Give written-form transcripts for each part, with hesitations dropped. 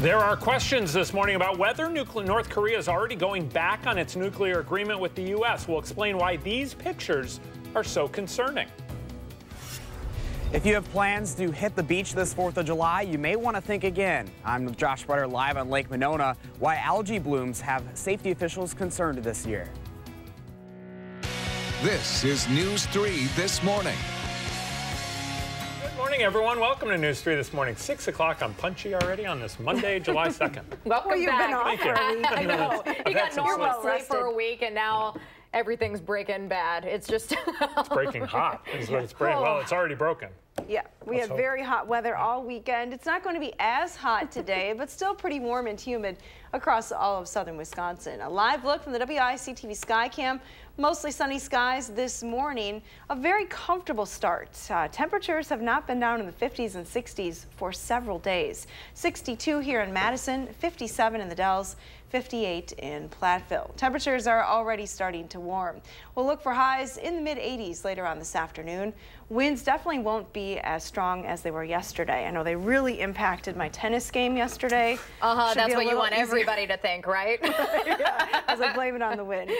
There are questions this morning about whether North Korea is already going back on its nuclear agreement with the U.S. We'll explain why these pictures are so concerning. If you have plans to hit the beach this 4th of July, you may want to think again. I'm Josh Butter live on Lake Monona. Why algae blooms have safety officials concerned this year. This is News 3 This Morning. Good morning, everyone. Welcome to News 3 This Morning. 6 o'clock. I'm punchy already on this Monday, July 2nd. Welcome you've back. been off for a week. I know. You got normal sleep rested. for a week, and now everything's breaking bad. It's just It's breaking hot is what it's breaking. Well, it's already broken. Yeah, we Let's have hope. very hot weather all weekend. It's not going to be as hot today, but still pretty warm and humid across all of southern Wisconsin. A live look from the WISC-TV Skycam. Mostly sunny skies this morning. A very comfortable start. Temperatures have not been down in the 50s and 60s for several days. 62 here in Madison, 57 in the Dells, 58 in Platteville. Temperatures are already starting to warm. We'll look for highs in the mid-80s later on this afternoon. Winds definitely won't be as strong as they were yesterday. I know they really impacted my tennis game yesterday. that's what you want everybody to think, right? Yeah, as I blame it on the wind.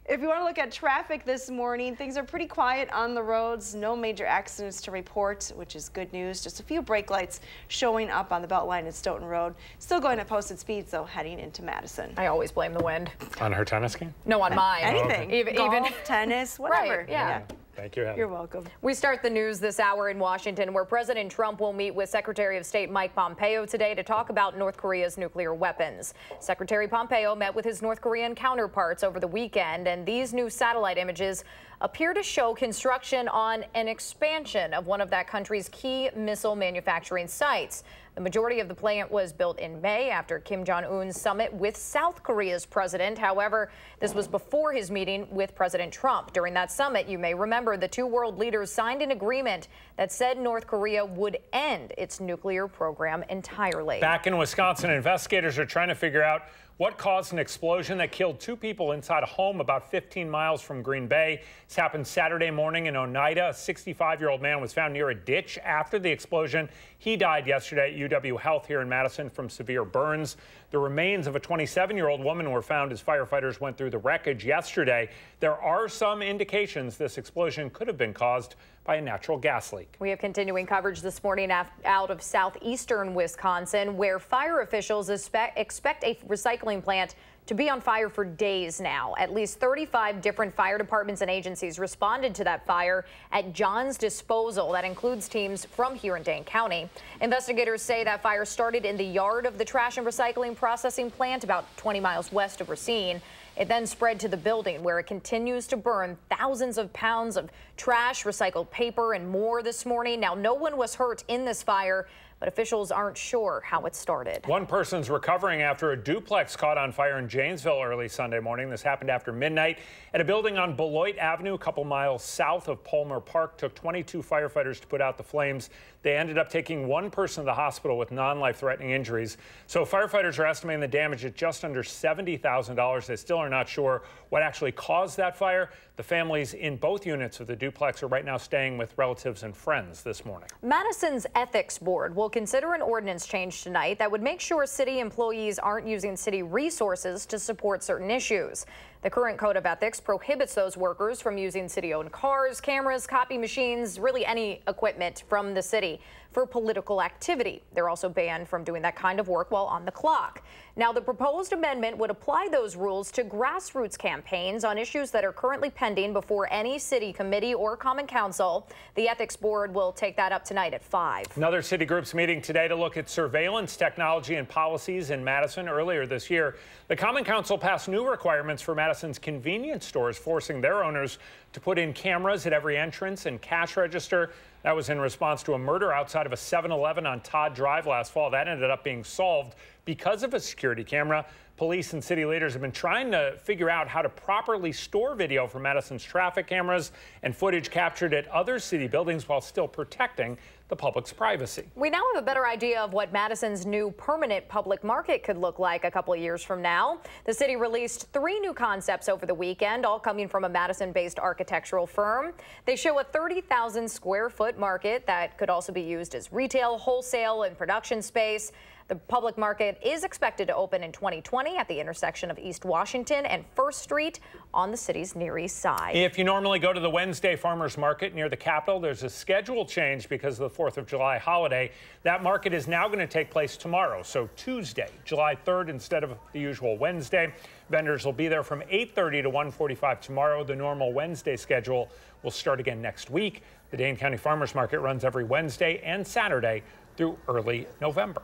If you want to look at traffic this morning, things are pretty quiet on the roads. No major accidents to report, which is good news. Just a few brake lights showing up on the Beltline at Stoughton Road. Still going at posted speeds, though, heading into Madison. I always blame the wind. On her tennis game? No, on mine. Anything. Even tennis, whatever. Right, yeah. Thank you, Heather. You're welcome. We start the news this hour in Washington, where President Trump will meet with Secretary of State Mike Pompeo today to talk about North Korea's nuclear weapons. Secretary Pompeo met with his North Korean counterparts over the weekend, and these new satellite images appear to show construction on an expansion of one of that country's key missile manufacturing sites. The majority of the plant was built in May after Kim Jong-un's summit with South Korea's president. However, this was before his meeting with President Trump. During that summit, you may remember the two world leaders signed an agreement that said North Korea would end its nuclear program entirely. Back in Wisconsin, investigators are trying to figure out what caused an explosion that killed two people inside a home about 15 miles from Green Bay. This happened Saturday morning in Oneida. A 65-year-old man was found near a ditch after the explosion. He died yesterday at UW Health here in Madison from severe burns. The remains of a 27-year-old woman were found as firefighters went through the wreckage yesterday. There are some indications this explosion could have been caused by a natural gas leak. We have continuing coverage this morning out of southeastern Wisconsin, where fire officials expect a recycling plant to be on fire for days now. At least 35 different fire departments and agencies responded to that fire at John's Disposal. That includes teams from here in Dane County. Investigators say that fire started in the yard of the trash and recycling processing plant about 20 miles west of Racine. It then spread to the building, where it continues to burn thousands of pounds of trash, recycled paper, and more this morning. Now, no one was hurt in this fire, but officials aren't sure how it started. One person's recovering after a duplex caught on fire in Janesville early Sunday morning. This happened after midnight at a building on Beloit Avenue, a couple miles south of Palmer Park. Took 22 firefighters to put out the flames. They ended up taking one person to the hospital with non-life-threatening injuries. So firefighters are estimating the damage at just under $70,000. They still are not sure what actually caused that fire. The families in both units of the duplex are right now staying with relatives and friends this morning. Madison's Ethics Board will consider an ordinance change tonight that would make sure city employees aren't using city resources to support certain issues. The current code of ethics prohibits those workers from using city-owned cars, cameras, copy machines, really any equipment from the city for political activity. They're also banned from doing that kind of work while on the clock. Now, the proposed amendment would apply those rules to grassroots campaigns on issues that are currently pending before any city committee or common council. The ethics board will take that up tonight at 5. Another city group's meeting today to look at surveillance technology and policies in Madison. Earlier this year, the Common Council passed new requirements for Madison's convenience stores, forcing their owners to put in cameras at every entrance and cash register. That was in response to a murder outside of a 7-Eleven on Todd Drive last fall. That ended up being solved because of a security camera. Police and city leaders have been trying to figure out how to properly store video from Madison's traffic cameras and footage captured at other city buildings while still protecting the public's privacy. We now have a better idea of what Madison's new permanent public market could look like a couple of years from now. The city released 3 new concepts over the weekend, all coming from a Madison-based architectural firm. They show a 30,000 square foot market that could also be used as retail, wholesale, and production space. The public market is expected to open in 2020 at the intersection of East Washington and 1st Street on the city's Near East Side. If you normally go to the Wednesday farmers market near the Capitol, there's a schedule change because of the 4th of July holiday. That market is now going to take place tomorrow, so Tuesday, July 3rd, instead of the usual Wednesday. Vendors will be there from 8:30 to 1:45 tomorrow. The normal Wednesday schedule will start again next week. The Dane County Farmers Market runs every Wednesday and Saturday through early November.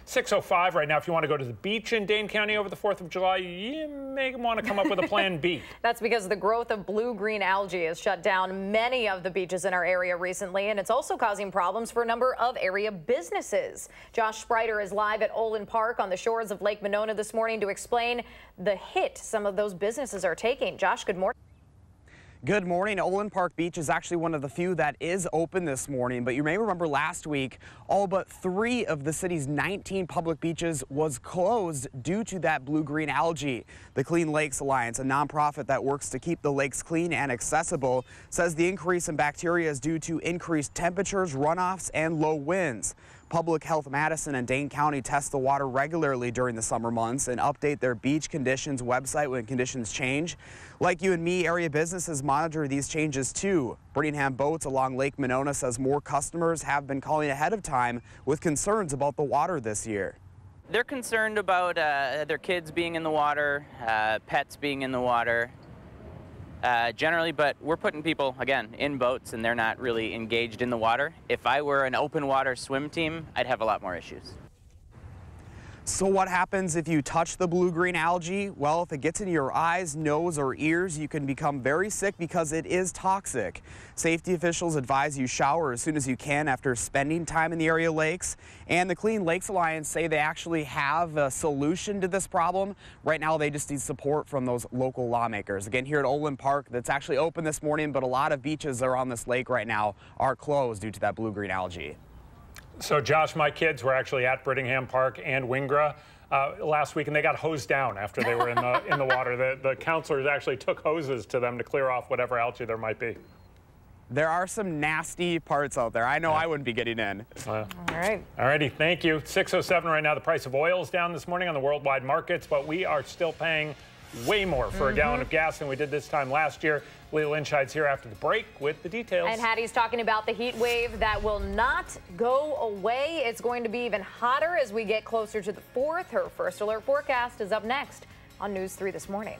6:05 right now. If you want to go to the beach in Dane County over the 4th of July, you may want to come up with a plan B. That's because the growth of blue-green algae has shut down many of the beaches in our area recently, and it's also causing problems for a number of area businesses. Josh Spreiter is live at Olin Park on the shores of Lake Monona this morning to explain the hit some of those businesses are taking. Josh, good morning. Good morning. Olin Park Beach is actually one of the few that is open this morning, but you may remember last week, all but 3 of the city's 19 public beaches was closed due to that blue-green algae. The Clean Lakes Alliance, a nonprofit that works to keep the lakes clean and accessible, says the increase in bacteria is due to increased temperatures, runoffs, and low winds. Public Health Madison and Dane County test the water regularly during the summer months and update their beach conditions website when conditions change. Like you and me, area businesses monitor these changes too. Brittingham Boats along Lake Monona says more customers have been calling ahead of time with concerns about the water this year. They're concerned about their kids being in the water, pets being in the water. Generally, but we're putting people, again, in boats and they're not really engaged in the water. If I were an open water swim team, I'd have a lot more issues. So what happens if you touch the blue-green algae? Well, if it gets into your eyes, nose, or ears, you can become very sick because it is toxic. Safety officials advise you shower as soon as you can after spending time in the area lakes. And the Clean Lakes Alliance say they actually have a solution to this problem. Right now, they just need support from those local lawmakers. Again, here at Olin Park, that's actually open this morning, but a lot of beaches that are on this lake right now are closed due to that blue-green algae. So, Josh, my kids were actually at Brittingham Park and Wingra last week, and they got hosed down after they were in the water. The counselors actually took hoses to them to clear off whatever algae there might be. There are some nasty parts out there. I know I wouldn't be getting in. All right. All righty, thank you. 6:07 right now. The price of oil is down this morning on the worldwide markets, but we are still paying way more for a gallon of gas than we did this time last year. Leah Lynchide's here after the break with the details. And Hattie's talking about the heat wave that will not go away. It's going to be even hotter as we get closer to the 4th. Her first alert forecast is up next on News 3 this morning.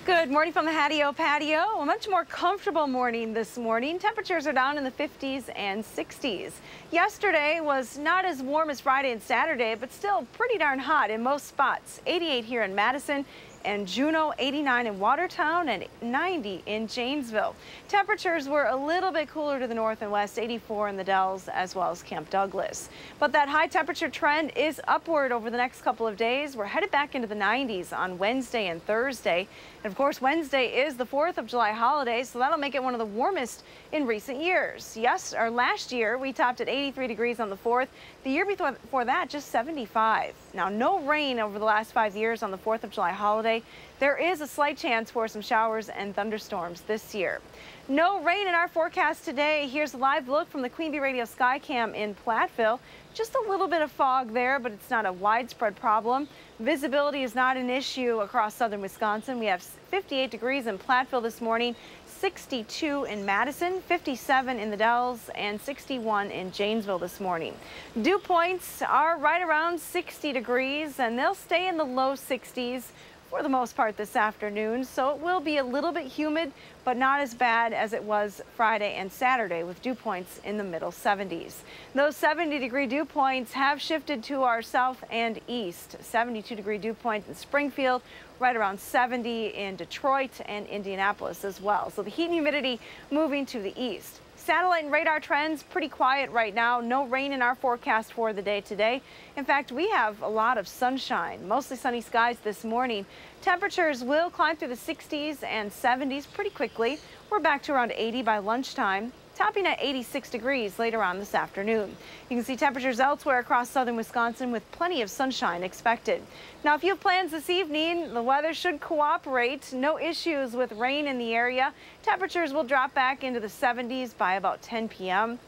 Good morning from the Hattie-O patio. A much more comfortable morning this morning. Temperatures are down in the 50s and 60s. Yesterday was not as warm as Friday and Saturday, but still pretty darn hot in most spots. 88 here in Madison and Juneau, 89 in Watertown, and 90 in Janesville. Temperatures were a little bit cooler to the north and west, 84 in the Dells as well as Camp Douglas. But that high temperature trend is upward over the next couple of days. We're headed back into the 90s on Wednesday and Thursday. And of course, Wednesday is the 4th of July holiday, so that'll make it one of the warmest in recent years. Last year, we topped at 83 degrees on the 4th. The year before that, just 75. Now, no rain over the last 5 years on the 4th of July holiday. There is a slight chance for some showers and thunderstorms this year. No rain in our forecast today. Here's a live look from the Queen Bee Radio Skycam in Platteville. Just a little bit of fog there, but it's not a widespread problem. Visibility is not an issue across southern Wisconsin. We have 58 degrees in Platteville this morning, 62 in Madison, 57 in the Dells, and 61 in Janesville this morning. Dew points are right around 60 degrees, and they'll stay in the low 60s for the most part this afternoon, so it will be a little bit humid, but not as bad as it was Friday and Saturday with dew points in the middle 70s. Those 70-degree dew points have shifted to our south and east. 72-degree dew point in Springfield, right around 70 in Detroit and Indianapolis as well. So the heat and humidity moving to the east. Satellite and radar trends pretty quiet right now. No rain in our forecast for the day today. In fact, we have a lot of sunshine, mostly sunny skies this morning. Temperatures will climb through the 60s and 70s pretty quickly. We're back to around 80 by lunchtime, topping at 86 degrees later on this afternoon. You can see temperatures elsewhere across southern Wisconsin with plenty of sunshine expected. Now, if you have plans this evening, the weather should cooperate. No issues with rain in the area. Temperatures will drop back into the 70s by about 10 p.m.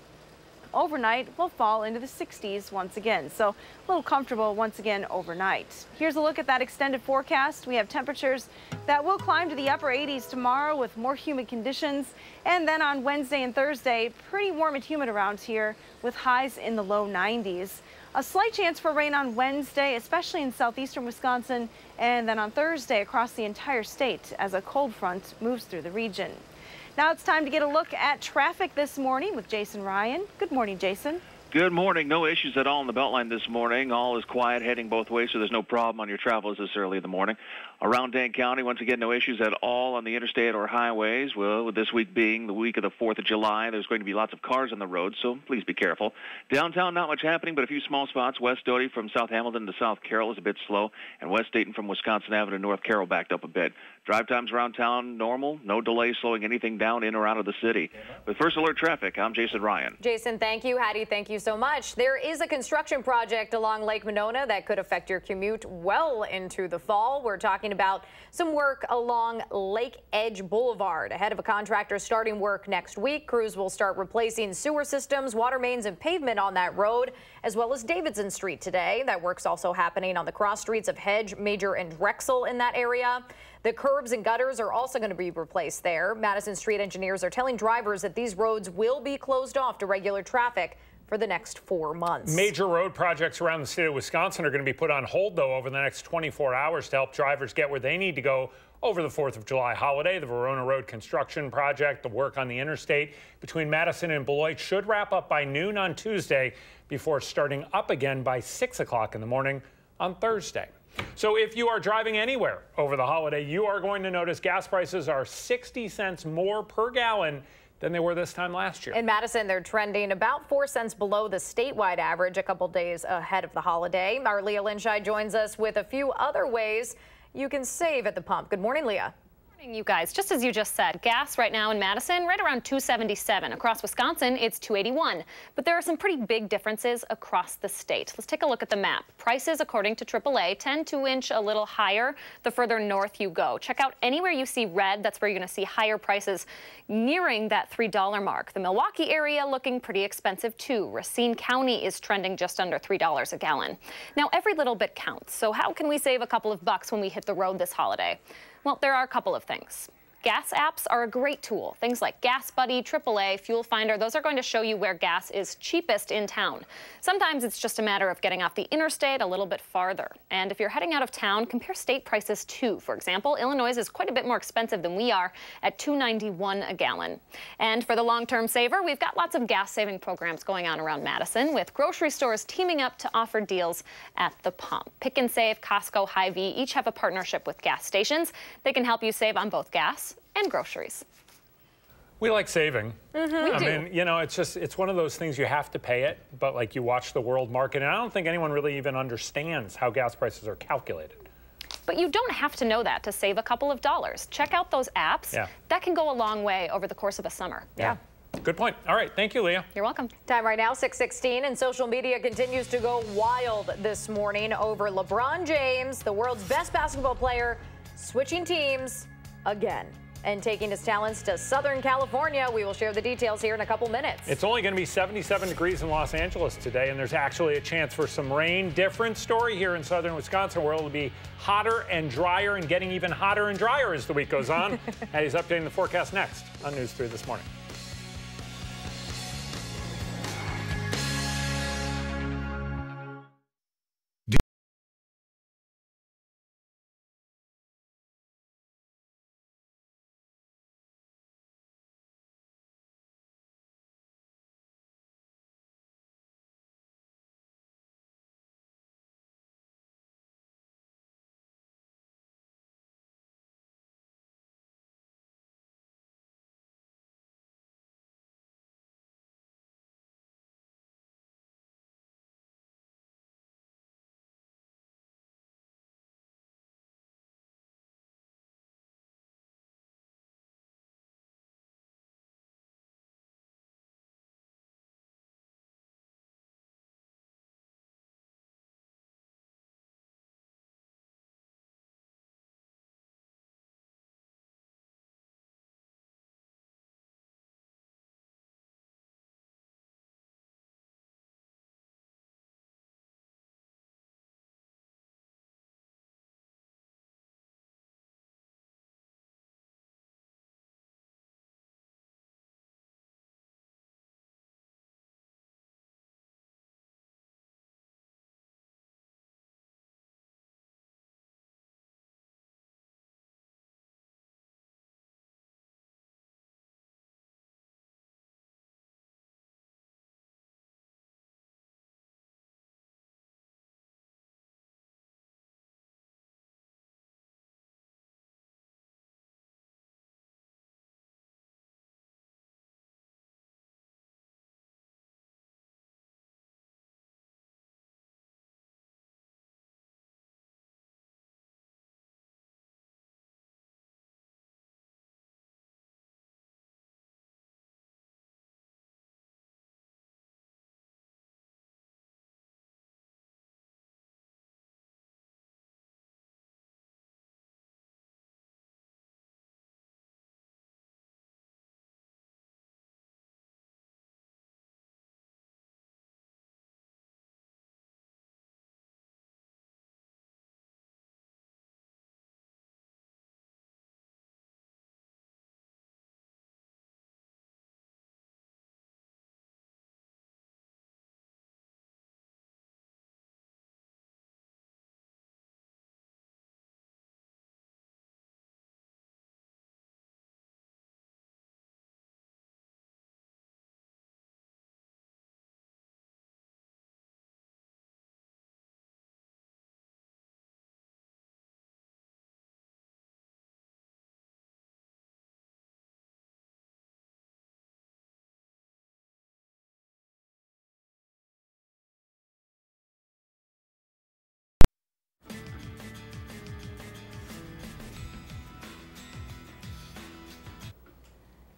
Overnight, we'll fall into the 60s once again, so a little comfortable once again overnight. Here's a look at that extended forecast. We have temperatures that will climb to the upper 80s tomorrow with more humid conditions, and then on Wednesday and Thursday, pretty warm and humid around here with highs in the low 90s. A slight chance for rain on Wednesday, especially in southeastern Wisconsin, and then on Thursday across the entire state as a cold front moves through the region. Now it's time to get a look at traffic this morning with Jason Ryan. Good morning, Jason. Good morning. No issues at all on the Beltline this morning. All is quiet heading both ways, so there's no problem on your travels this early in the morning. Around Dane County, once again, no issues at all on the interstate or highways. Well, with this week being the week of the 4th of July, there's going to be lots of cars on the road, so please be careful. Downtown, not much happening, but a few small spots. West Doty from South Hamilton to South Carroll is a bit slow, and West Dayton from Wisconsin Avenue to North Carroll backed up a bit. Drive times around town normal, no delay slowing anything down in or out of the city. With First Alert Traffic, I'm Jason Ryan. Jason, thank you. Hattie, thank you so much. There is a construction project along Lake Monona that could affect your commute well into the fall. We're talking about some work along Lake Edge Boulevard. Ahead of a contractor starting work next week, crews will start replacing sewer systems, water mains, and pavement on that road, as well as Davidson Street today. That work's also happening on the cross streets of Hedge, Major, and Drexel in that area. The curbs and gutters are also going to be replaced there. Madison Street engineers are telling drivers that these roads will be closed off to regular traffic for the next 4 months. Major road projects around the state of Wisconsin are going to be put on hold, though, over the next 24 hours to help drivers get where they need to go over the 4th of July holiday. The Verona Road construction project, the work on the interstate between Madison and Beloit should wrap up by noon on Tuesday before starting up again by 6 o'clock in the morning on Thursday. So if you are driving anywhere over the holiday, you are going to notice gas prices are 60 cents more per gallon than they were this time last year. In Madison, they're trending about 4 cents below the statewide average a couple days ahead of the holiday. Our Leah Linshai joins us with a few other ways you can save at the pump. Good morning, Leah. You guys, just as you just said, gas right now in Madison right around $2.77. Across Wisconsin, it's $2.81. But there are some pretty big differences across the state. Let's take a look at the map. Prices, according to AAA, tend to inch a little higher the further north you go. Check out anywhere you see red. That's where you're going to see higher prices nearing that $3 mark. The Milwaukee area looking pretty expensive too. Racine County is trending just under $3 a gallon. Now, every little bit counts. So how can we save a couple of bucks when we hit the road this holiday? Well, there are a couple of things. Gas apps are a great tool. Things like Gas Buddy, AAA, Fuel Finder, those are going to show you where gas is cheapest in town. Sometimes it's just a matter of getting off the interstate a little bit farther. And if you're heading out of town, compare state prices too. For example, Illinois is quite a bit more expensive than we are at $2.91 a gallon. And for the long-term saver, we've got lots of gas-saving programs going on around Madison, with grocery stores teaming up to offer deals at the pump. Pick and Save, Costco, Hy-Vee each have a partnership with gas stations. They can help you save on both gas and groceries. We like saving. I mean, you know, it's one of those things you have to pay it, but like you watch the world market, and I don't think anyone really even understands how gas prices are calculated. But you don't have to know that to save a couple of dollars. Check out those apps. Yeah. That can go a long way over the course of a summer. Yeah. Good point. All right. Thank you, Leah. You're welcome. Time right now, 6:16, and social media continues to go wild this morning over LeBron James, the world's best basketball player, switching teams again and taking his talents to Southern California. We will share the details here in a couple minutes. It's only going to be 77 degrees in Los Angeles today, and there's actually a chance for some rain. Different story here in southern Wisconsin, where it'll be hotter and drier and getting even hotter and drier as the week goes on. And he's updating the forecast next on News 3 this morning.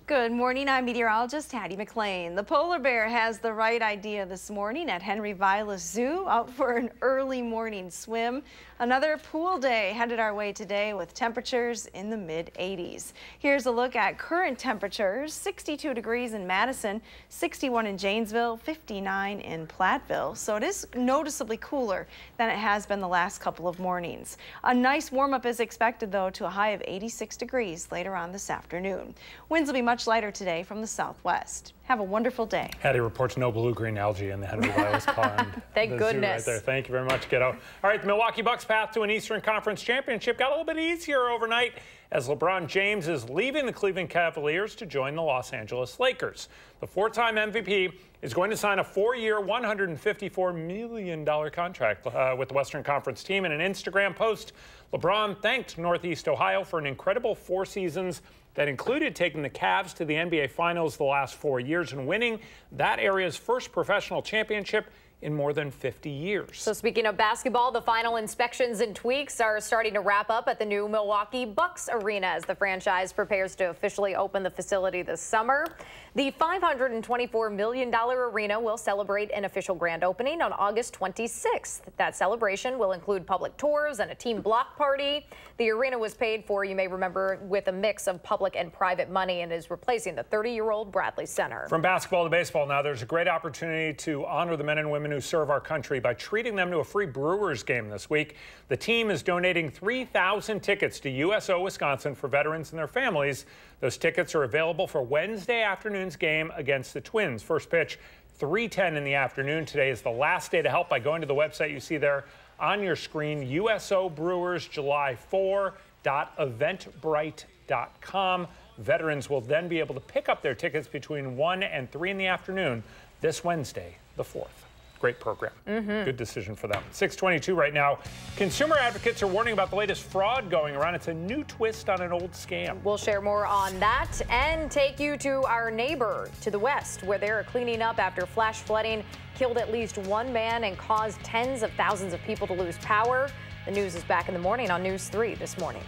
Good morning, I'm meteorologist Hattie McLean. The polar bear has the right idea this morning at Henry Vilas Zoo, out for an early morning swim. Another pool day headed our way today with temperatures in the mid-80s. Here's a look at current temperatures: 62 degrees in Madison, 61 in Janesville, 59 in Platteville. So it is noticeably cooler than it has been the last couple of mornings. A nice warm-up is expected, though, to a high of 86 degrees later on this afternoon. Winds will be much lighter today from the southwest. Have a wonderful day. Hattie reports no blue-green algae in the Henry Vilas Pond. Thank goodness. Right there. Thank you very much, kiddo. All right, the Milwaukee Bucks' path to an Eastern Conference championship got a little bit easier overnight as LeBron James is leaving the Cleveland Cavaliers to join the Los Angeles Lakers. The four-time MVP is going to sign a 4-year, $154 million contract with the Western Conference team. In an Instagram post, LeBron thanked Northeast Ohio for an incredible 4 seasons that included taking the Cavs to the NBA Finals the last 4 years and winning that area's first professional championship in more than 50 years. So speaking of basketball, the final inspections and tweaks are starting to wrap up at the new Milwaukee Bucks arena as the franchise prepares to officially open the facility this summer. The $524 million arena will celebrate an official grand opening on August 26th. That celebration will include public tours and a team block party. The arena was paid for, you may remember, with a mix of public and private money and is replacing the 30-year-old Bradley Center. From basketball to baseball now, there's a great opportunity to honor the men and women who serve our country by treating them to a free Brewers game this week. The team is donating 3,000 tickets to USO Wisconsin for veterans and their families. Those tickets are available for Wednesday afternoon's game against the Twins. First pitch, 3:10 in the afternoon. Today is the last day to help by going to the website you see there on your screen, USO Brewers July 4.eventbrite.com. Veterans will then be able to pick up their tickets between 1 and 3 in the afternoon this Wednesday, the 4th. Great program. Good decision for them. 6:22 right now. Consumer advocates are warning about the latest fraud going around. It's a new twist on an old scam. We'll share more on that and take you to our neighbor to the west, where they're cleaning up after flash flooding killed at least 1 man and caused tens of thousands of people to lose power. The news is back in the morning on News 3 this morning.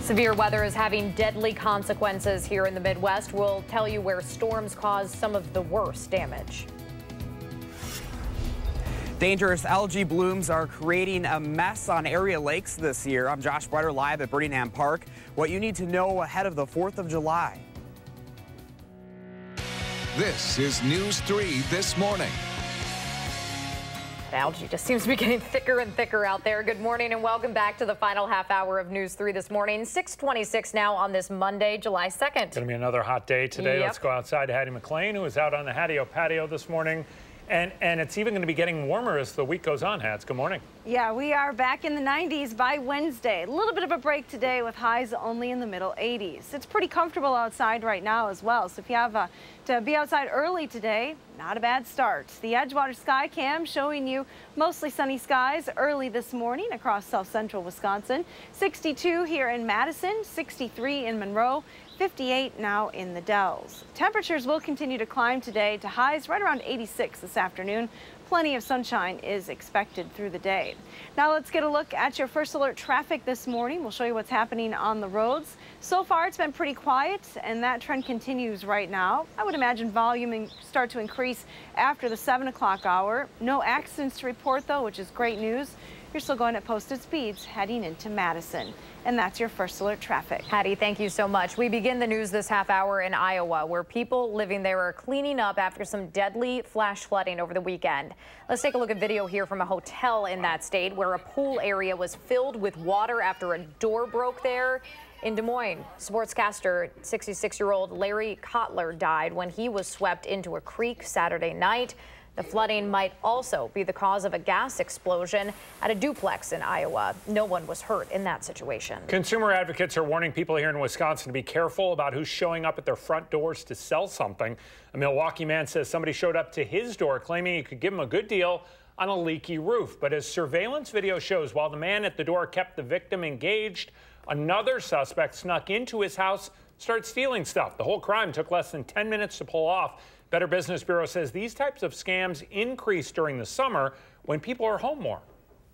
Severe weather is having deadly consequences here in the Midwest. We'll tell you where storms caused some of the worst damage. Dangerous algae blooms are creating a mess on area lakes this year. I'm Josh Bretter live at Birmingham Park. What you need to know ahead of the 4th of July. This is News 3 This Morning. Algae just seems to be getting thicker and thicker out there. Good morning and welcome back to the final half hour of News 3 This Morning. 6:26 now on this Monday, July 2nd. Going to be another hot day today. Yep. Let's go outside to Hattie McLean, who is out on the patio this morning. And it's even going to be getting warmer as the week goes on, Hats. Good morning. Yeah, we are back in the 90s by Wednesday. A little bit of a break today with highs only in the middle 80s. It's pretty comfortable outside right now as well. So if you have to be outside early today, not a bad start. The Edgewater Sky Cam showing you mostly sunny skies early this morning across south central Wisconsin. 62 here in Madison, 63 in Monroe. 58 now in the Dells. Temperatures will continue to climb today to highs right around 86 this afternoon. Plenty of sunshine is expected through the day. Now let's get a look at your first alert traffic this morning. We'll show you what's happening on the roads. So far it's been pretty quiet and that trend continues right now. I would imagine volume start to increase after the 7 o'clock hour. No accidents to report though, which is great news. You're still going at posted speeds heading into Madison. And that's your first alert traffic. Hattie, thank you so much. We begin the news this half hour in Iowa, where people living there are cleaning up after some deadly flash flooding over the weekend. Let's take a look at video here from a hotel in that state where a pool area was filled with water after a door broke there. In Des Moines, sportscaster 66-year-old Larry Kotler died when he was swept into a creek Saturday night. The flooding might also be the cause of a gas explosion at a duplex in Iowa. No one was hurt in that situation. Consumer advocates are warning people here in Wisconsin to be careful about who's showing up at their front doors to sell something. A Milwaukee man says somebody showed up to his door claiming he could give him a good deal on a leaky roof. But as surveillance video shows, while the man at the door kept the victim engaged, another suspect snuck into his house, started stealing stuff. The whole crime took less than 10 minutes to pull off. Better Business Bureau says these types of scams increase during the summer when people are home more.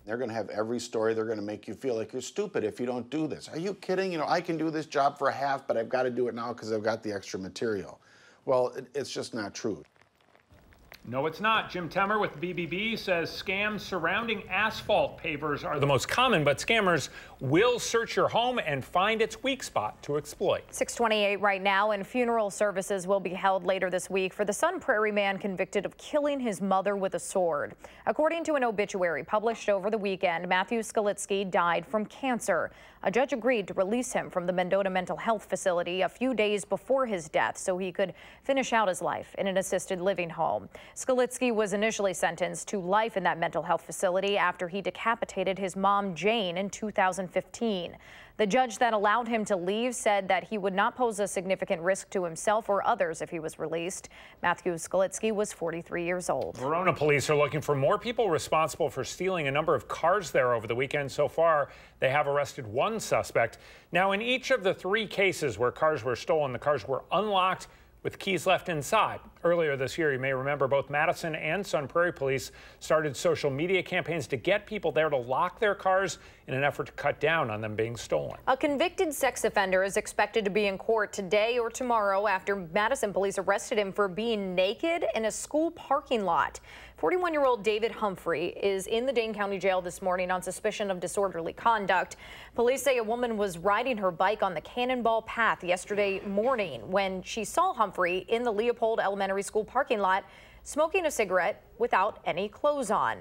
They're going to have every story. They're going to make you feel like you're stupid if you don't do this. Are you kidding? You know, I can do this job for half, but I've got to do it now because I've got the extra material. Well, it's just not true. No, it's not. Jim Temmer with BBB says scams surrounding asphalt pavers are the most common, but scammers will search your home and find its weak spot to exploit. 6:28 right now, and funeral services will be held later this week for the Sun Prairie man convicted of killing his mother with a sword. According to an obituary published over the weekend, Matthew Skalitsky died from cancer. A judge agreed to release him from the Mendota Mental Health Facility a few days before his death so he could finish out his life in an assisted living home. Skalitsky was initially sentenced to life in that mental health facility after he decapitated his mom, Jane, in 2015. The judge that allowed him to leave said that he would not pose a significant risk to himself or others if he was released. Matthew Skalitsky was 43 years old. Verona police are looking for more people responsible for stealing a number of cars there over the weekend. So far, they have arrested one suspect. Now, in each of the 3 cases where cars were stolen, the cars were unlocked with keys left inside. Earlier this year, you may remember both Madison and Sun Prairie police started social media campaigns to get people there to lock their cars in an effort to cut down on them being stolen. A convicted sex offender is expected to be in court today or tomorrow after Madison police arrested him for being naked in a school parking lot. 41-year-old David Humphrey is in the Dane County Jail this morning on suspicion of disorderly conduct. Police say a woman was riding her bike on the Cannonball Path yesterday morning when she saw Humphrey in the Leopold Elementary School parking lot smoking a cigarette without any clothes on.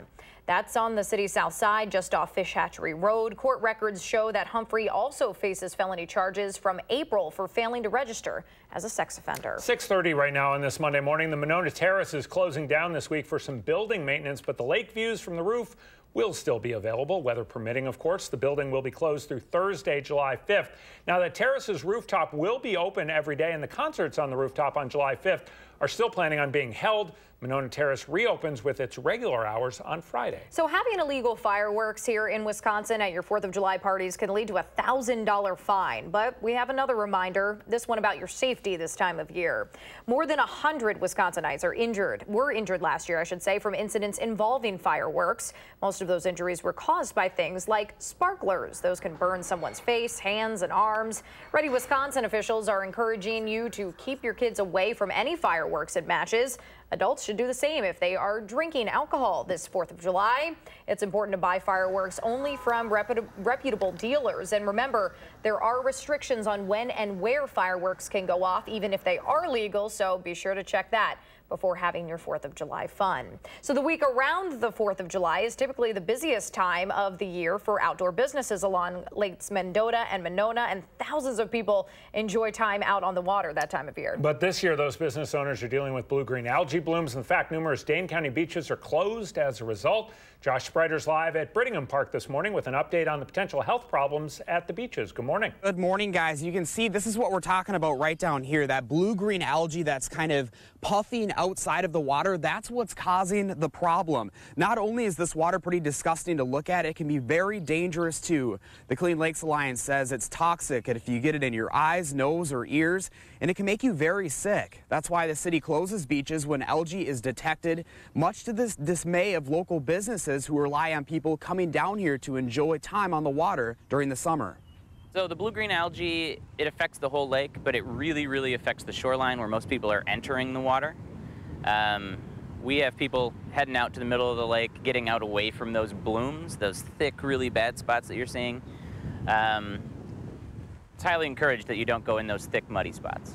That's on the city's south side, just off Fish Hatchery Road. Court records show that Humphrey also faces felony charges from April for failing to register as a sex offender. 6:30 right now on this Monday morning. The Monona Terrace is closing down this week for some building maintenance, but the lake views from the roof will still be available, weather permitting, of course. The building will be closed through Thursday, July 5th. Now, the terrace's rooftop will be open every day, and the concerts on the rooftop on July 5th are still planning on being held, Monona Terrace reopens with its regular hours on Friday. So having illegal fireworks here in Wisconsin at your 4th of July parties can lead to a $1,000 fine. But we have another reminder, this one about your safety this time of year. More than 100 Wisconsinites were injured last year, I should say, from incidents involving fireworks. Most of those injuries were caused by things like sparklers. Those can burn someone's face, hands, and arms. Ready Wisconsin officials are encouraging you to keep your kids away from any fireworks at matches. Adults should do the same if they are drinking alcohol this 4th of July. It's important to buy fireworks only from reputable dealers. And remember, there are restrictions on when and where fireworks can go off, even if they are legal, so be sure to check that before having your 4th of July fun. So the week around the 4th of July is typically the busiest time of the year for outdoor businesses along Lakes Mendota and Monona, and thousands of people enjoy time out on the water that time of year. But this year, those business owners are dealing with blue-green algae blooms. In fact, numerous Dane County beaches are closed as a result. Josh Spreiter's live at Brittingham Park this morning with an update on the potential health problems at the beaches. Good morning. Good morning, guys. You can see this is what we're talking about right down here. That blue-green algae that's kind of puffing outside of the water, that's what's causing the problem. Not only is this water pretty disgusting to look at, it can be very dangerous too. The Clean Lakes Alliance says it's toxic if you get it in your eyes, nose, or ears, and it can make you very sick. That's why the city closes beaches when algae is detected, much to the dismay of local businesses who rely on people coming down here to enjoy time on the water during the summer. So the blue-green algae, it affects the whole lake, but it really affects the shoreline where most people are entering the water. We have people heading out to the middle of the lake, getting out away from those blooms, those thick, really bad spots that you're seeing. It's highly encouraged that you don't go in those thick, muddy spots.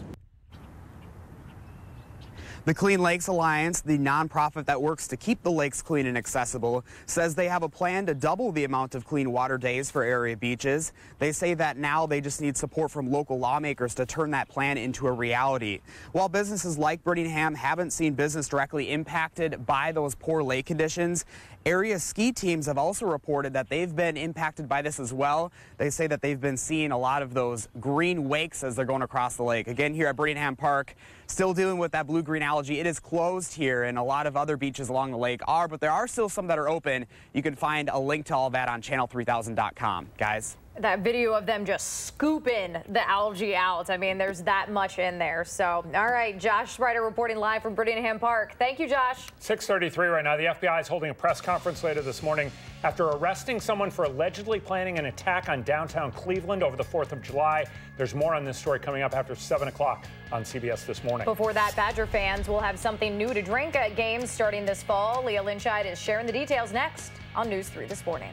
The Clean Lakes Alliance, the nonprofit that works to keep the lakes clean and accessible, says they have a plan to double the amount of clean water days for area beaches. They say that now they just need support from local lawmakers to turn that plan into a reality. While businesses like Brittingham haven't seen business directly impacted by those poor lake conditions, area ski teams have also reported that they've been impacted by this as well. They say that they've been seeing a lot of those green wakes as they're going across the lake. Again, here at Brittingham Park, still dealing with that blue-green algae. It is closed here, and a lot of other beaches along the lake are, but there are still some that are open. You can find a link to all that on channel3000.com. Guys. That video of them just scooping the algae out. I mean, there's that much in there. So, all right, Josh Spreiter reporting live from Brittingham Park. Thank you, Josh. 6:33 right now. The FBI is holding a press conference later this morning after arresting someone for allegedly planning an attack on downtown Cleveland over the 4th of July. There's more on this story coming up after 7 o'clock on CBS This Morning. Before that, Badger fans will have something new to drink at games starting this fall. Leah Lynchide is sharing the details next on News 3 This Morning.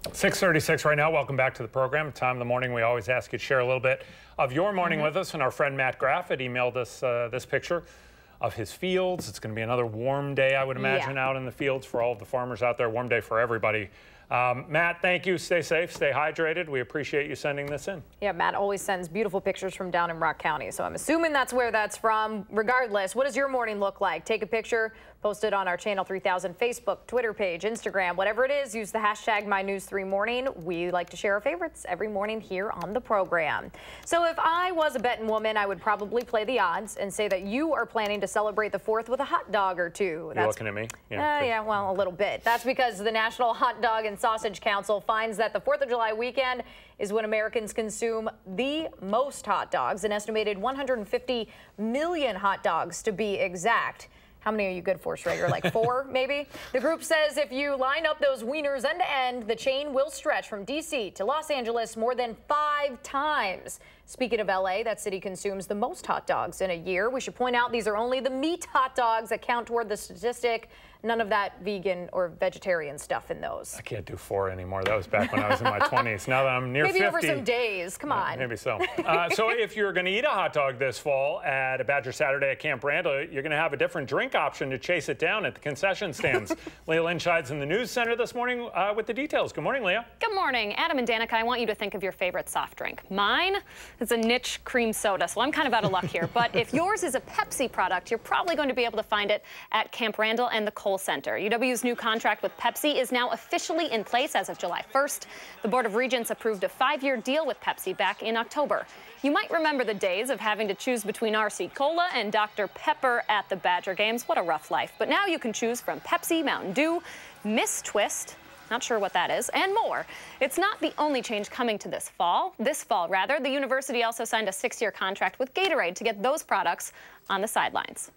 6:36 right now. Welcome back to the program. Time of the morning we always ask you to share a little bit of your morning with us, and our friend Matt Graff had emailed us this picture of his fields. It's going to be another warm day, I would imagine, out in the fields for all of the farmers out there. Warm day for everybody. Matt, thank you. Stay safe, stay hydrated. We appreciate you sending this in. Yeah, Matt always sends beautiful pictures from down in Rock County, so I'm assuming that's where that's from. Regardless, what does your morning look like? Take a picture, post it on our Channel 3000 Facebook, Twitter page, Instagram, whatever it is. Use the hashtag MyNews3Morning. We like to share our favorites every morning here on the program. So if I was a betting woman, I would probably play the odds and say that you are planning to celebrate the 4th with a hot dog or two. You're looking at me? Yeah, well, a little bit. That's because the National Hot Dog and Sausage Council finds that the 4th of July weekend is when Americans consume the most hot dogs, an estimated 150 million hot dogs to be exact. How many are you good for, Schrager? Like 4, maybe? The group says if you line up those wieners end to end, the chain will stretch from D.C. to Los Angeles more than 5 times. Speaking of L.A., that city consumes the most hot dogs in a year. We should point out these are only the meat hot dogs that count toward the statistic. None of that vegan or vegetarian stuff in those. I can't do 4 anymore. That was back when I was in my 20s. Now that I'm near 50. Maybe over some days. Come on. Maybe so. So if you're going to eat a hot dog this fall at a Badger Saturday at Camp Randall, you're going to have a different drink option to chase it down at the concession stands. Leah Lynchide's in the news center this morning with the details. Good morning, Leah. Good morning. Adam and Danica, I want you to think of your favorite soft drink. Mine is a niche cream soda, so I'm kind of out of luck here. But if yours is a Pepsi product, you're probably going to be able to find it at Camp Randall and the Kohl Center. UW's new contract with Pepsi is now officially in place as of July 1st. The Board of Regents approved a 5-year deal with Pepsi back in October. You might remember the days of having to choose between RC Cola and Dr. Pepper at the Badger games. What a rough life. But now you can choose from Pepsi, Mountain Dew, Miss Twist, not sure what that is, and more. It's not the only change coming to this fall. This fall, rather, the university also signed a 6-year contract with Gatorade to get those products on the sidelines.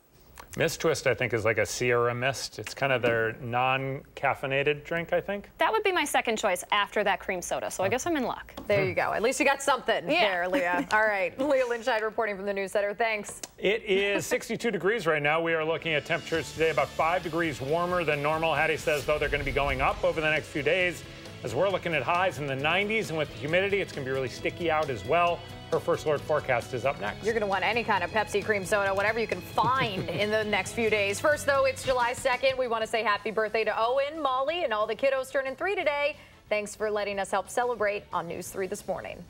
Miss Twist, I think, is like a Sierra Mist. It's kind of their non-caffeinated drink, I think. That would be my second choice after that cream soda, so I guess I'm in luck. There you go. At least you got something there, Leah. All right. Leah Lynchide reporting from the News Center. Thanks. It is 62 degrees right now. We are looking at temperatures today about 5 degrees warmer than normal. Hattie says, though, they're going to be going up over the next few days as we're looking at highs in the 90s. And with the humidity, it's going to be really sticky out as well. Her First Alert forecast is up next. You're going to want any kind of Pepsi cream soda, whatever you can find in the next few days. First, though, it's July 2nd. We want to say happy birthday to Owen, Molly, and all the kiddos turning 3 today. Thanks for letting us help celebrate on News 3 this morning.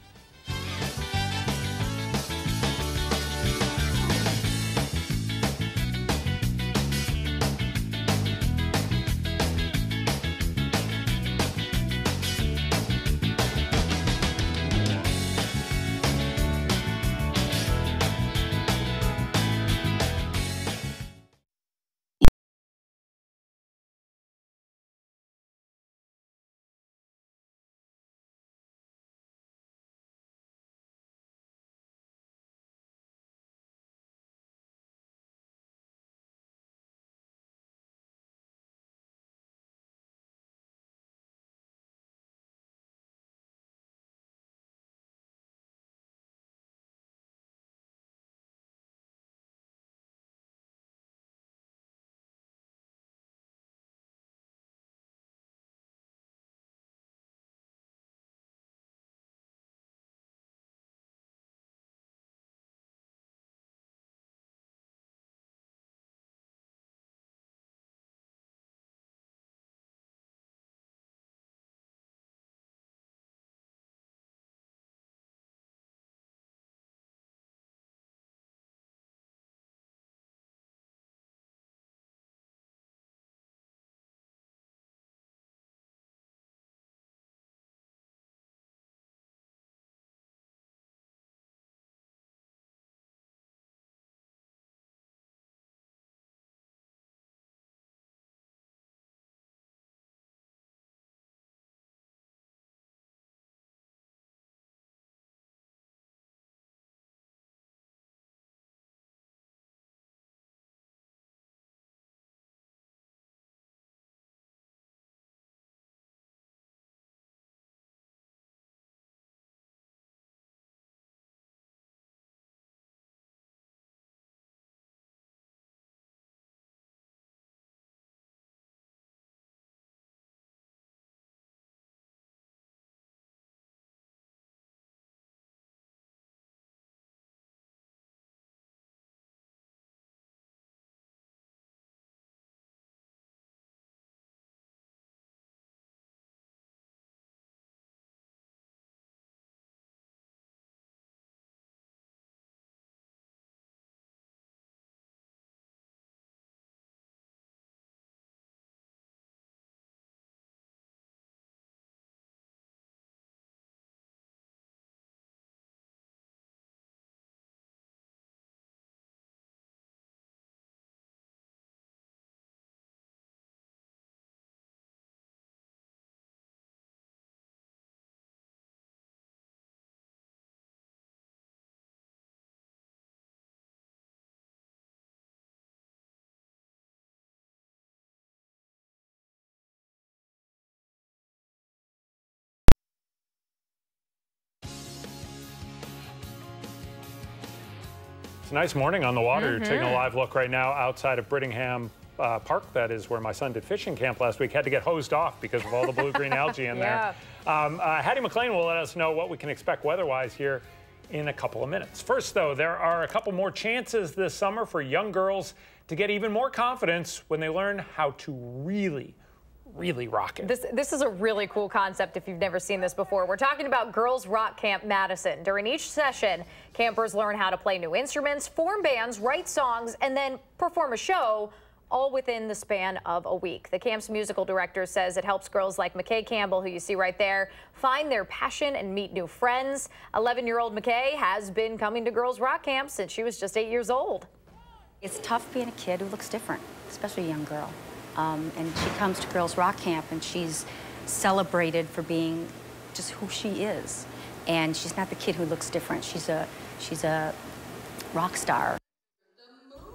It's a nice morning on the water. You're taking a live look right now outside of Brittingham Park. That is where my son did fishing camp last week. Had to get hosed off because of all the blue-green algae in there. Hattie McLean will let us know what we can expect weather-wise here in a couple of minutes. First, though, there are a couple more chances this summer for young girls to get even more confidence when they learn how to really rock it. This is a really cool concept if you've never seen this before. We're talking about Girls Rock Camp Madison. During each session, campers learn how to play new instruments, form bands, write songs, and then perform a show, all within the span of a week. The camp's musical director says it helps girls like McKay Campbell, who you see right there, find their passion and meet new friends. 11-year-old McKay has been coming to Girls Rock Camp since she was just 8 years old. It's tough being a kid who looks different, especially a young girl. And she comes to Girls Rock Camp and she's celebrated for being just who she is. And she's not the kid who looks different. She's a rock star.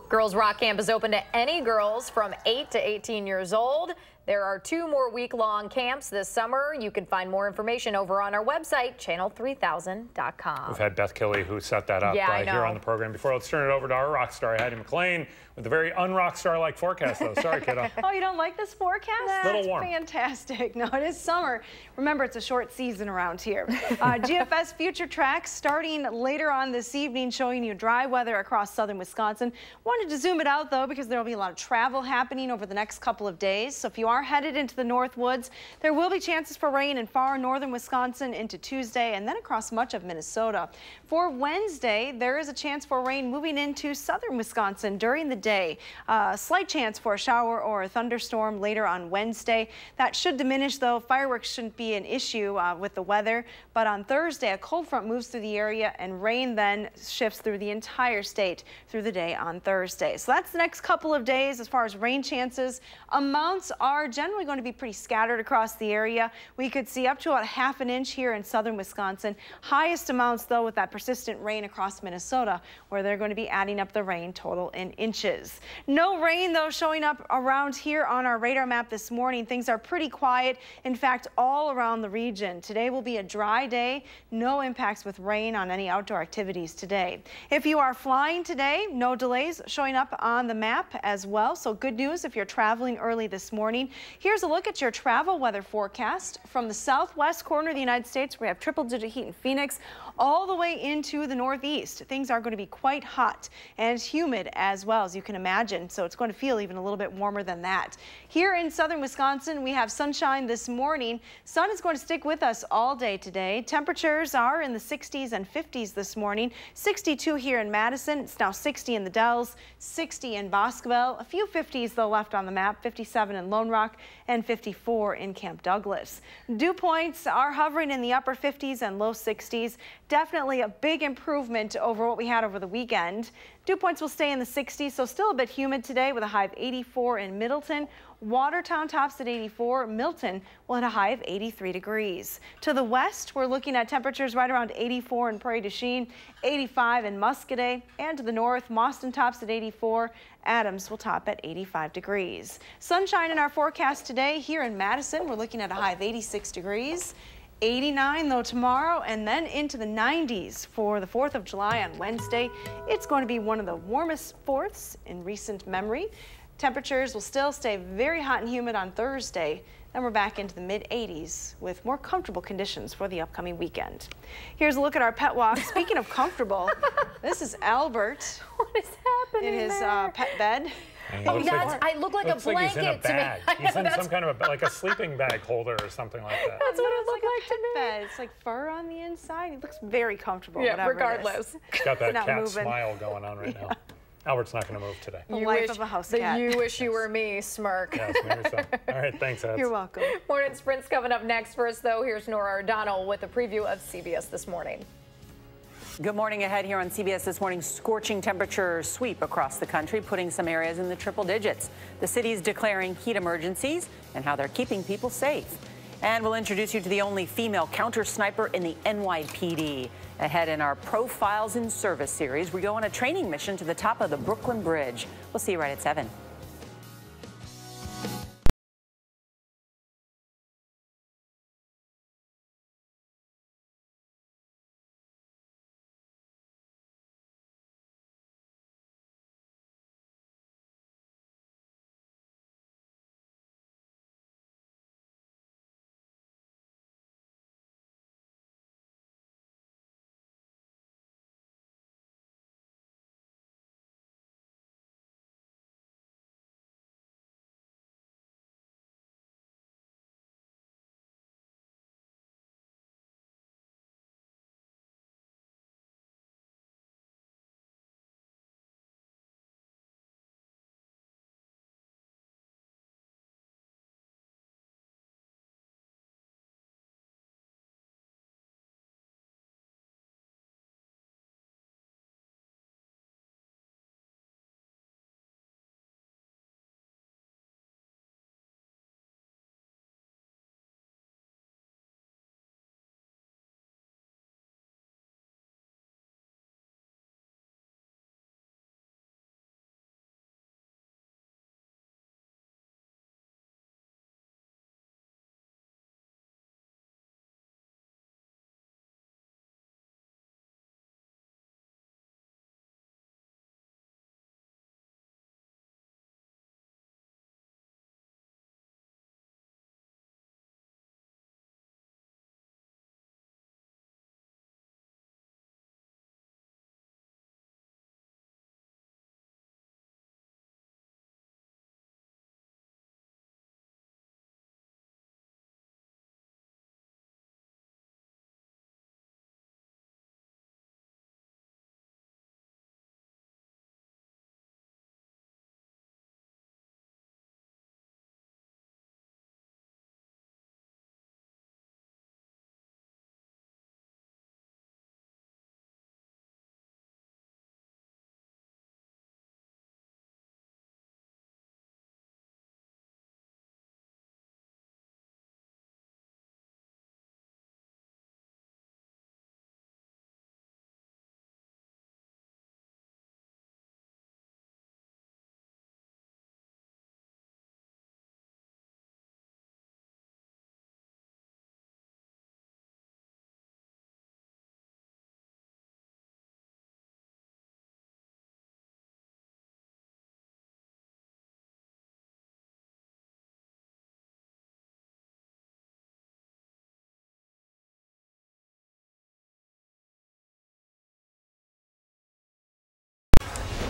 Girls Rock Camp is open to any girls from 8 to 18 years old. There are 2 more week-long camps this summer. You can find more information over on our website, channel3000.com. We've had Beth Killey, who set that up here on the program before. Let's turn it over to our rock star, Hattie McLean, with a very un-rock star-like forecast, though. Sorry, kiddo. Oh, you don't like this forecast? It's a little warm. Fantastic. No, it is summer. Remember, it's a short season around here. GFS Future Tracks starting later on this evening, showing you dry weather across southern Wisconsin. Wanted to zoom it out, though, because there will be a lot of travel happening over the next couple of days. So if you are headed into the North Woods, there will be chances for rain in far northern Wisconsin into Tuesday and then across much of Minnesota. For Wednesday, there is a chance for rain moving into southern Wisconsin during the day. Slight chance for a shower or a thunderstorm later on Wednesday. That should diminish, though. Fireworks shouldn't be an issue with the weather. But on Thursday, a cold front moves through the area and rain then shifts through the entire state through the day on Thursday. So that's the next couple of days as far as rain chances. Amounts are generally going to be pretty scattered across the area. We could see up to about ½ an inch here in southern Wisconsin. Highest amounts, though, with that persistent rain across Minnesota, where they're going to be adding up the rain total in inches. No rain, though, showing up around here on our radar map this morning. Things are pretty quiet, in fact, all around the region. Today will be a dry day. No impacts with rain on any outdoor activities today. If you are flying today, no delays showing up on the map as well. So good news if you're traveling early this morning. Here's a look at your travel weather forecast from the southwest corner of the United States. We have triple-digit heat in Phoenix all the way into the northeast. Things are going to be quite hot and humid as well, as you can imagine. So it's going to feel even a little bit warmer than that. Here in southern Wisconsin, we have sunshine this morning. Sun is going to stick with us all day today. Temperatures are in the 60s and 50s this morning. 62 here in Madison. It's now 60 in the Dells, 60 in Boscoville. A few 50s, though, left on the map. 57 in Lone Rock and 54 in Camp Douglas. Dew points are hovering in the upper 50s and low 60s. Definitely a big improvement over what we had over the weekend. Dew points will stay in the 60s, so still a bit humid today with a high of 84 in Middleton. Watertown tops at 84. Milton will hit a high of 83 degrees. To the west, we're looking at temperatures right around 84 in Prairie du Chien, 85 in Muscoda, and to the north, Mauston tops at 84. Adams will top at 85 degrees. Sunshine in our forecast today here in Madison. We're looking at a high of 86 degrees. 89, though, tomorrow, and then into the 90s for the 4th of July on Wednesday. It's going to be one of the warmest 4ths in recent memory. Temperatures will still stay very hot and humid on Thursday. Then we're back into the mid-80s with more comfortable conditions for the upcoming weekend. Here's a look at our pet walk. Speaking of comfortable, this is Albert. What is happening in his pet bed. Oh, I look like a blanket he's in a bag. to me. He's in some kind of like a sleeping bag holder or something like that. That's what it looked like to me. Bed. It's like fur on the inside. He looks very comfortable. Yeah, whatever regardless. He's got that cat moving. smile going on right now. Albert's not going to move today. The life of a house cat. You wish you were me, smirk. Yes, maybe so. All right, thanks, Ed. You're welcome. Morning Sprint's coming up next. First, though, here's Nora O'Donnell with a preview of CBS This Morning. Good morning. Ahead here on CBS This Morning, scorching temperatures sweep across the country, putting some areas in the triple digits. The city's declaring heat emergencies and how they're keeping people safe. And we'll introduce you to the only female counter sniper in the NYPD. Ahead in our Profiles in Service series, we go on a training mission to the top of the Brooklyn Bridge. We'll see you right at 7.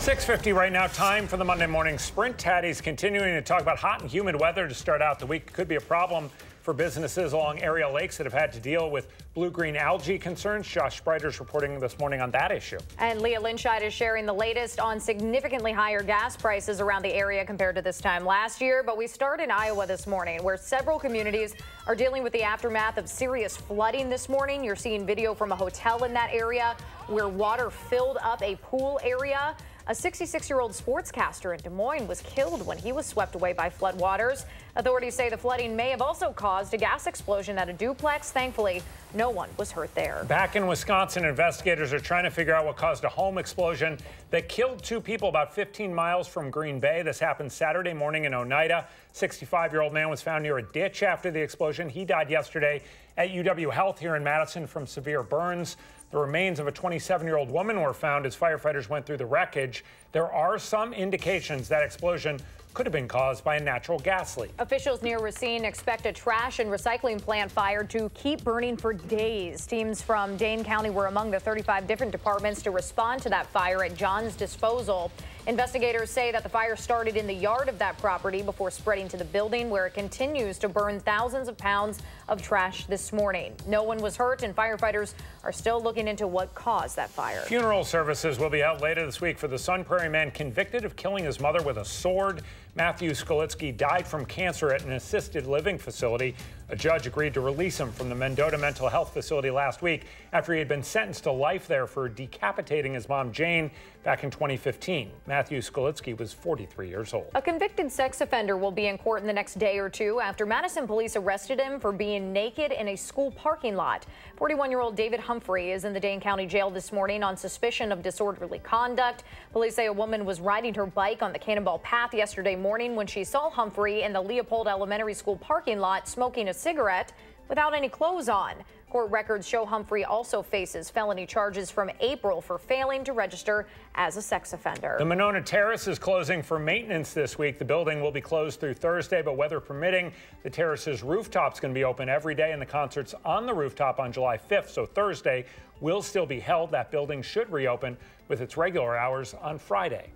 6:50 right now, time for the Monday Morning Sprint. Hattie's continuing to talk about hot and humid weather to start out the week. Could be a problem for businesses along area lakes that have had to deal with blue-green algae concerns. Josh Spreiter's reporting this morning on that issue. And Leah Lynchide is sharing the latest on significantly higher gas prices around the area compared to this time last year. But we start in Iowa this morning, where several communities are dealing with the aftermath of serious flooding this morning. You're seeing video from a hotel in that area where water filled up a pool area. A 66-year-old sportscaster in Des Moines was killed when he was swept away by floodwaters. Authorities say the flooding may have also caused a gas explosion at a duplex. Thankfully, no one was hurt there. Back in Wisconsin, investigators are trying to figure out what caused a home explosion that killed 2 people about 15 miles from Green Bay. This happened Saturday morning in Oneida. 65-year-old man was found near a ditch after the explosion. He died yesterday at UW Health here in Madison from severe burns. The remains of a 27-year-old woman were found as firefighters went through the wreckage. There are some indications that explosion could have been caused by a natural gas leak. Officials near Racine expect a trash and recycling plant fire to keep burning for days. Teams from Dane County were among the 35 different departments to respond to that fire at John's Disposal. Investigators say that the fire started in the yard of that property before spreading to the building, where it continues to burn thousands of pounds of trash this morning. No one was hurt, and firefighters are still looking into what caused that fire. Funeral services will be out later this week for the Sun Prairie man convicted of killing his mother with a sword. Matthew Skolitsky died from cancer at an assisted living facility. A judge agreed to release him from the Mendota Mental Health Facility last week after he had been sentenced to life there for decapitating his mom, Jane, back in 2015. Matthew Skolitsky was 43 years old. A convicted sex offender will be in court in the next day or two after Madison police arrested him for being naked in a school parking lot. 41-year-old David Humphrey is in the Dane County Jail this morning on suspicion of disorderly conduct. Police say a woman was riding her bike on the Cannonball Path yesterday morning when she saw Humphrey in the Leopold Elementary School parking lot smoking a cigarette without any clothes on. Court records show Humphrey also faces felony charges from April for failing to register as a sex offender. The Monona Terrace is closing for maintenance this week. The building will be closed through Thursday, but weather permitting, the terrace's rooftop's going to be open every day, and the concert's on the rooftop on July 5th, so Thursday will still be held. That building should reopen with its regular hours on Friday.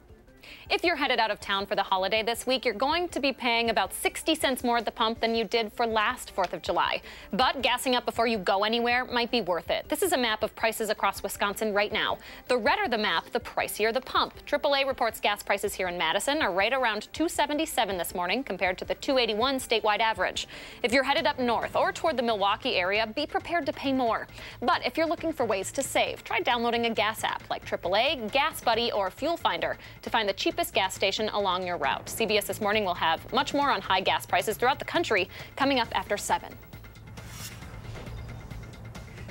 If you're headed out of town for the holiday this week, you're going to be paying about 60 cents more at the pump than you did for last 4th of July. But gassing up before you go anywhere might be worth it. This is a map of prices across Wisconsin right now. The redder the map, the pricier the pump. AAA reports gas prices here in Madison are right around $2.77 this morning compared to the $2.81 statewide average. If you're headed up north or toward the Milwaukee area, be prepared to pay more. But if you're looking for ways to save, try downloading a gas app like AAA, Gas Buddy, or Fuel Finder to find the cheapest gas station along your route. CBS This Morning will have much more on high gas prices throughout the country coming up after 7.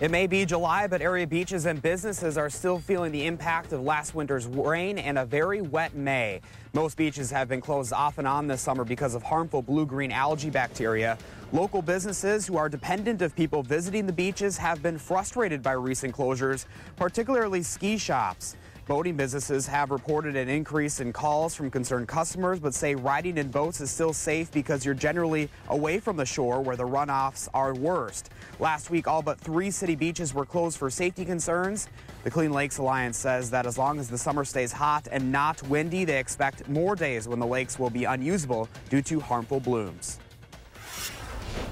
It may be July, but area beaches and businesses are still feeling the impact of last winter's rain and a very wet May. Most beaches have been closed off and on this summer because of harmful blue-green algae bacteria. Local businesses who are dependent of people visiting the beaches have been frustrated by recent closures, particularly ski shops. Boating businesses have reported an increase in calls from concerned customers, but say riding in boats is still safe because you're generally away from the shore where the runoffs are worst. Last week, all but 3 city beaches were closed for safety concerns. The Clean Lakes Alliance says that as long as the summer stays hot and not windy, they expect more days when the lakes will be unusable due to harmful blooms.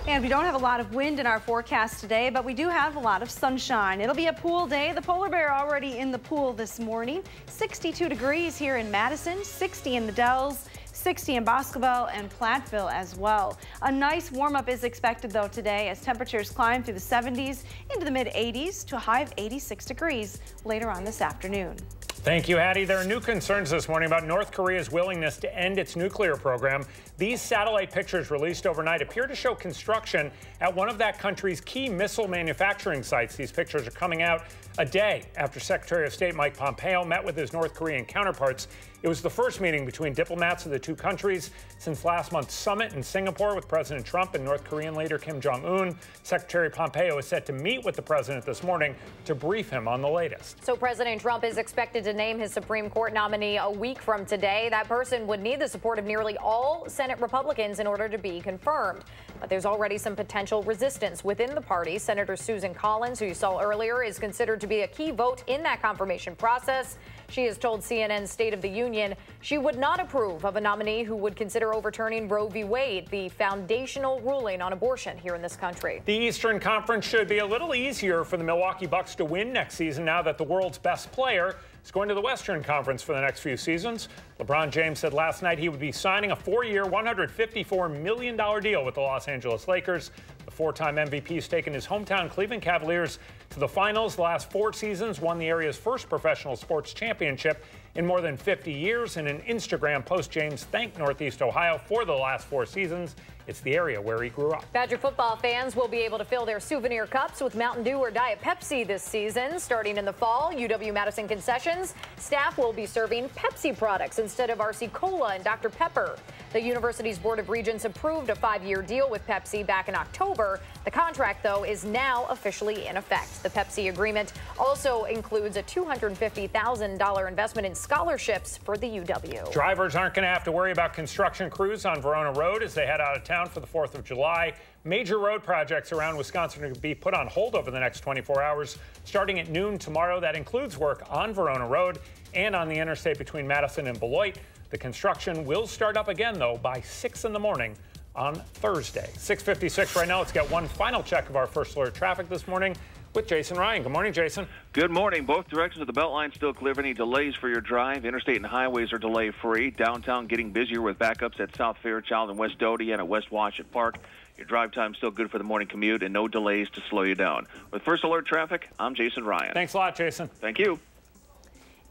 And we don't have a lot of wind in our forecast today, but we do have a lot of sunshine. It'll be a pool day. The polar bear already in the pool this morning. 62 degrees here in Madison, 60 in the Dells, 60 in Boscobel and Platteville as well. A nice warm-up is expected, though, today as temperatures climb through the 70s into the mid-80s to a high of 86 degrees later on this afternoon. Thank you, Hattie. There are new concerns this morning about North Korea's willingness to end its nuclear program. These satellite pictures released overnight appear to show construction at one of that country's key missile manufacturing sites. These pictures are coming out a day after Secretary of State Mike Pompeo met with his North Korean counterparts. It was the first meeting between diplomats of the two countries since last month's summit in Singapore with President Trump and North Korean leader Kim Jong-un. Secretary Pompeo is set to meet with the president this morning to brief him on the latest. So President Trump is expected to name his Supreme Court nominee a week from today. That person would need the support of nearly all senators Senate Republicans in order to be confirmed. But there's already some potential resistance within the party. Senator Susan Collins, who you saw earlier, is considered to be a key vote in that confirmation process. She has told CNN's State of the Union she would not approve of a nominee who would consider overturning Roe v. Wade, the foundational ruling on abortion here in this country. The Eastern Conference should be a little easier for the Milwaukee Bucks to win next season now that the world's best player is going to the Western Conference for the next few seasons. LeBron James said last night he would be signing a 4-year, $154 million deal with the Los Angeles Lakers. The four-time MVP has taken his hometown Cleveland Cavaliers to the finals the last 4 seasons, won the area's first professional sports championship in more than 50 years. In an Instagram post, James thanked Northeast Ohio for the last 4 seasons. It's the area where he grew up. Badger football fans will be able to fill their souvenir cups with Mountain Dew or Diet Pepsi this season. Starting in the fall, UW-Madison concessions staff will be serving Pepsi products instead of RC Cola and Dr. Pepper. The university's Board of Regents approved a 5-year deal with Pepsi back in October. The contract, though, is now officially in effect. The Pepsi agreement also includes a $250,000 investment in scholarships for the UW. Drivers aren't going to have to worry about construction crews on Verona Road as they head out of town for the 4th of July. Major road projects around Wisconsin are going to be put on hold over the next 24 hours. Starting at noon tomorrow, that includes work on Verona Road and on the interstate between Madison and Beloit. The construction will start up again, though, by 6 in the morning on Thursday. 6:56 right now. Let's get one final check of our first alert traffic this morning with Jason Ryan. Good morning, Jason. Good morning. Both directions of the Beltline still clear of any delays for your drive. Interstate and highways are delay-free. Downtown getting busier with backups at South Fairchild and West Doty and at West Washington Park. Your drive time still good for the morning commute and no delays to slow you down. With First Alert Traffic, I'm Jason Ryan. Thanks a lot, Jason. Thank you.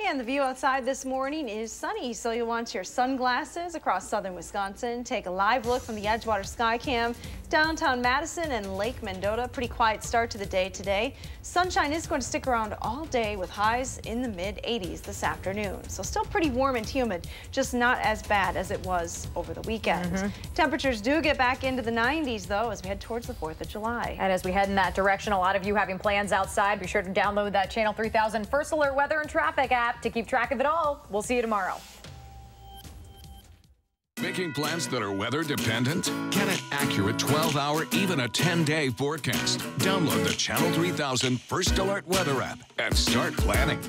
And the view outside this morning is sunny, so you'll want your sunglasses across southern Wisconsin. Take a live look from the Edgewater Skycam. Downtown Madison and Lake Mendota, pretty quiet start to the day today. Sunshine is going to stick around all day with highs in the mid-80s this afternoon. So still pretty warm and humid, just not as bad as it was over the weekend. Temperatures do get back into the 90s, though, as we head towards the 4th of July. And as we head in that direction, a lot of you having plans outside, be sure to download that Channel 3000 First Alert Weather and Traffic app to keep track of it all. We'll see you tomorrow. Making plans that are weather dependent? Get an accurate 12-hour, even a 10-day forecast. Download the Channel 3000 First Alert Weather app and start planning.